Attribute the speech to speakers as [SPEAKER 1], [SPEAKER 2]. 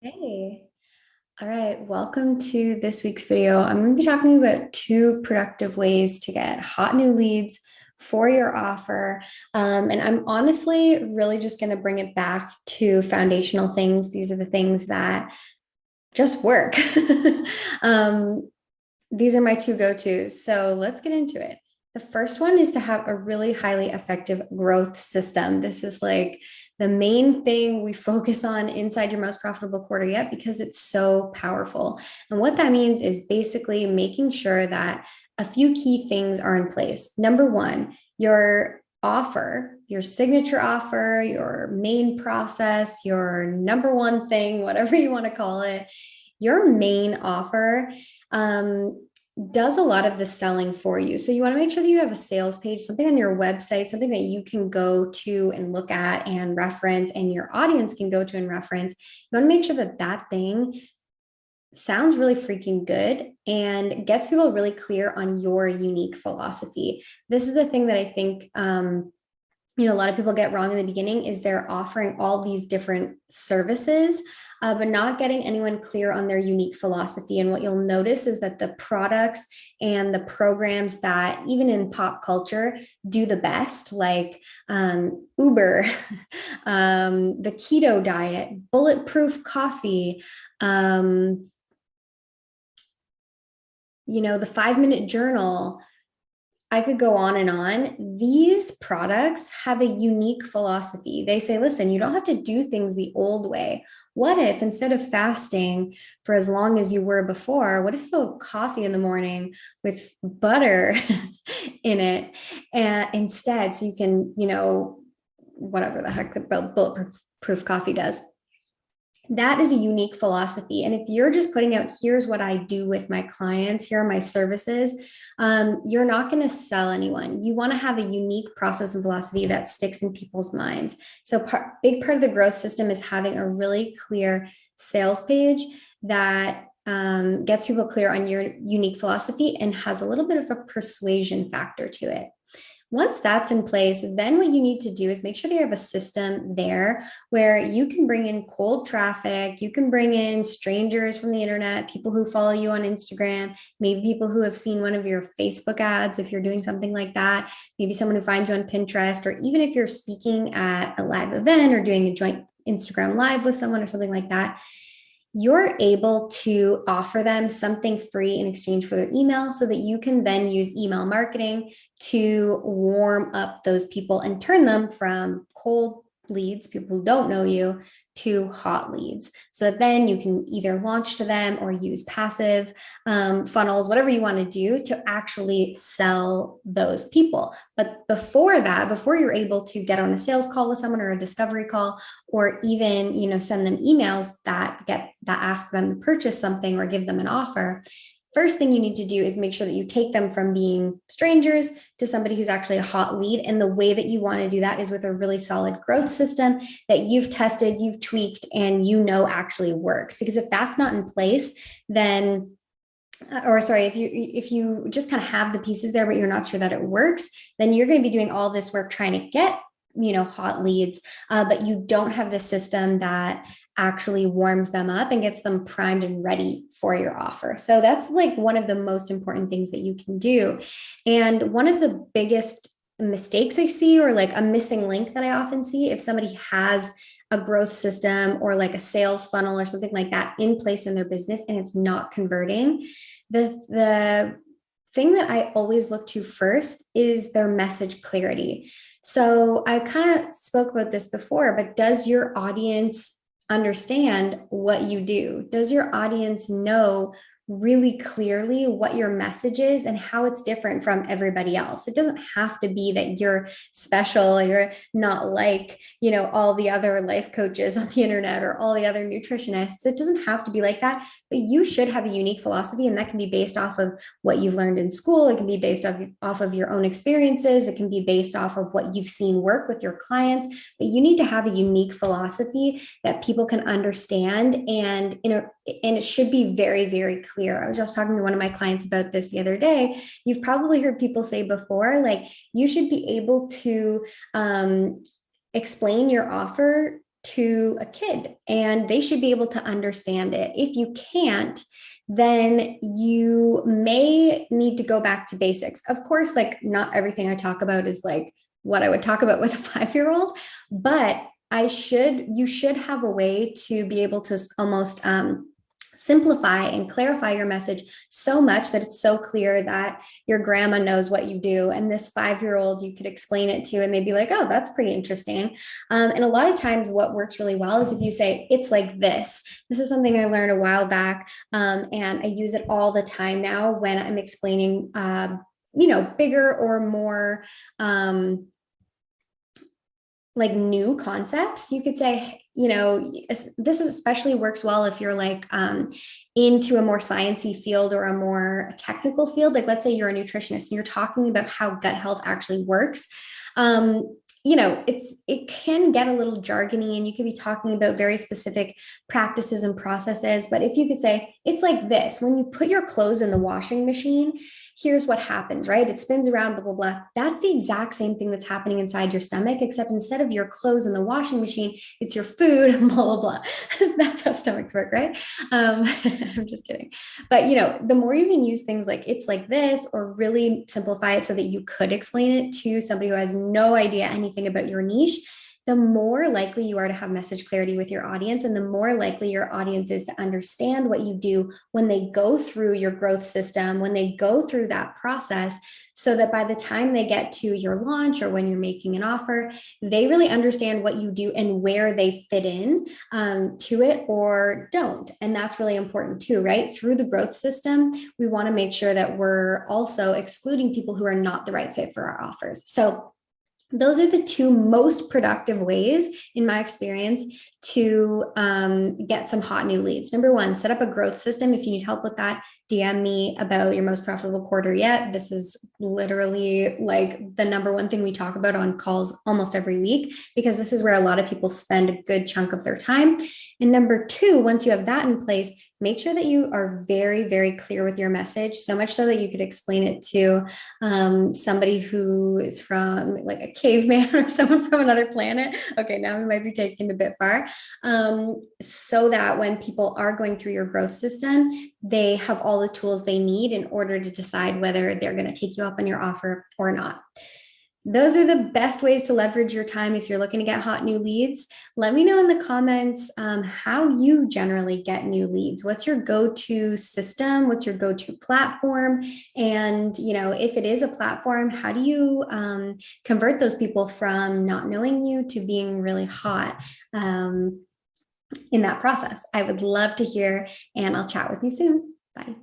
[SPEAKER 1] Hey, all right, welcome to this week's video. I'm going to be talking about two productive ways to get hot new leads for your offer. And I'm honestly really just going to bring it back to foundational things. These are the things that just work. um, these are my two go-tos. So let's get into it. The first one is to have a really highly effective growth system. This is like the main thing we focus on inside your most profitable quarter yet because it's so powerful. And what that means is basically making sure that a few key things are in place. Number one, your offer, your signature offer, your main process, your number one thing, whatever you want to call it, your main offer does a lot of the selling for you. So you want to make sure that you have a sales page, something on your website, something that you can go to and look at and reference, and your audience can go to and reference. You want to make sure that that thing sounds really freaking good and gets people really clear on your unique philosophy. This is the thing that I think a lot of people get wrong in the beginning is they're offering all these different services, but not getting anyone clear on their unique philosophy. And what you'll notice is that the products and the programs that even in pop culture do the best, like Uber, the keto diet, bulletproof coffee, the 5 minute journal. I could go on and on. These products have a unique philosophy. They say, listen, you don't have to do things the old way. What if instead of fasting for as long as you were before, what if you have coffee in the morning with butter in it and instead, so you can, whatever the heck the bulletproof coffee does. That is a unique philosophy. And if you're just putting out, here's what I do with my clients, here are my services, you're not going to sell anyone. You want to have a unique process and philosophy that sticks in people's minds. So big part of the growth system is having a really clear sales page that gets people clear on your unique philosophy and has a little bit of a persuasion factor to it. Once that's in place, then what you need to do is make sure that you have a system there where you can bring in cold traffic, you can bring in strangers from the internet, people who follow you on Instagram, maybe people who have seen one of your Facebook ads if you're doing something like that, maybe someone who finds you on Pinterest, or even if you're speaking at a live event or doing a joint Instagram live with someone or something like that. You're able to offer them something free in exchange for their email so that you can then use email marketing to warm up those people and turn them from cold leads, people who don't know you, to hot leads. So that then you can either launch to them or use passive funnels, whatever you want to do to actually sell those people. But before that, before you're able to get on a sales call with someone or a discovery call, or even, send them emails that ask them to purchase something or give them an offer, first thing you need to do is make sure that you take them from being strangers to somebody who's actually a hot lead. And the way that you want to do that is with a really solid growth system that you've tested, you've tweaked, and actually works. Because if that's not in place, then or sorry, if you just kind of have the pieces there, but you're not sure that it works, then you're going to be doing all this work trying to get hot leads, but you don't have the system that actually warms them up and gets them primed and ready for your offer. So that's like one of the most important things that you can do. And one of the biggest mistakes I see, or like a missing link that I often see, if somebody has a growth system or like a sales funnel or something like that in place in their business and it's not converting, the thing that I always look to first is their message clarity. So I kind of spoke about this before, but does your audience understand what you do? Does your audience know really clearly what your message is and how it's different from everybody else? It doesn't have to be that you're special, you're not like, all the other life coaches on the internet or all the other nutritionists. It doesn't have to be like that, but you should have a unique philosophy, and that can be based off of what you've learned in school. It can be based off of your own experiences. It can be based off of what you've seen work with your clients, but you need to have a unique philosophy that people can understand, and it should be very, very clear. I was just talking to one of my clients about this the other day. You've probably heard people say before, like, you should be able to explain your offer to a kid and they should be able to understand it. If you can't, then you may need to go back to basics. Of course, like not everything I talk about is like what I would talk about with a 5-year-old, but you should have a way to be able to almost simplify and clarify your message so much that it's so clear that your grandma knows what you do. And this 5-year-old, you could explain it to, and they'd be like, oh, that's pretty interesting. And a lot of times, what works really well is if you say, it's like this. This is something I learned a while back. And I use it all the time now when I'm explaining, bigger or more. Like new concepts, you could say, this especially works well if you're like into a more sciencey field or a more technical field. Like let's say you're a nutritionist and you're talking about how gut health actually works. It can get a little jargony and you could be talking about very specific practices and processes. But if you could say, it's like this, when you put your clothes in the washing machine, here's what happens, right? It spins around, blah, blah, blah. That's the exact same thing that's happening inside your stomach, except instead of your clothes in the washing machine, it's your food, blah, blah, blah. That's how stomachs work, right? I'm just kidding. But, the more you can use things like it's like this, or really simplify it so that you could explain it to somebody who has no idea anything about your niche, the more likely you are to have message clarity with your audience, and the more likely your audience is to understand what you do when they go through your growth system, when they go through that process, so that by the time they get to your launch or when you're making an offer, they really understand what you do and where they fit in to it or don't. And that's really important too, right? Through the growth system, we want to make sure that we're also excluding people who are not the right fit for our offers. So those are the two most productive ways, in my experience, to get some hot new leads. Number one, set up a growth system. If you need help with that, DM me about your most profitable quarter yet. This is literally like the number one thing we talk about on calls almost every week, because this is where a lot of people spend a good chunk of their time. And number two, once you have that in place, make sure that you are very, very clear with your message, so much so that you could explain it to somebody who is from like a caveman or someone from another planet. Okay, now we might be taking it a bit far. So that when people are going through your growth system, they have all the tools they need in order to decide whether they're going to take you up on your offer or not. Those are the best ways to leverage your time if you're looking to get hot new leads. Let me know in the comments how you generally get new leads. What's your go-to system? What's your go-to platform? And, if it is a platform, how do you convert those people from not knowing you to being really hot in that process? I would love to hear, and I'll chat with you soon. Bye.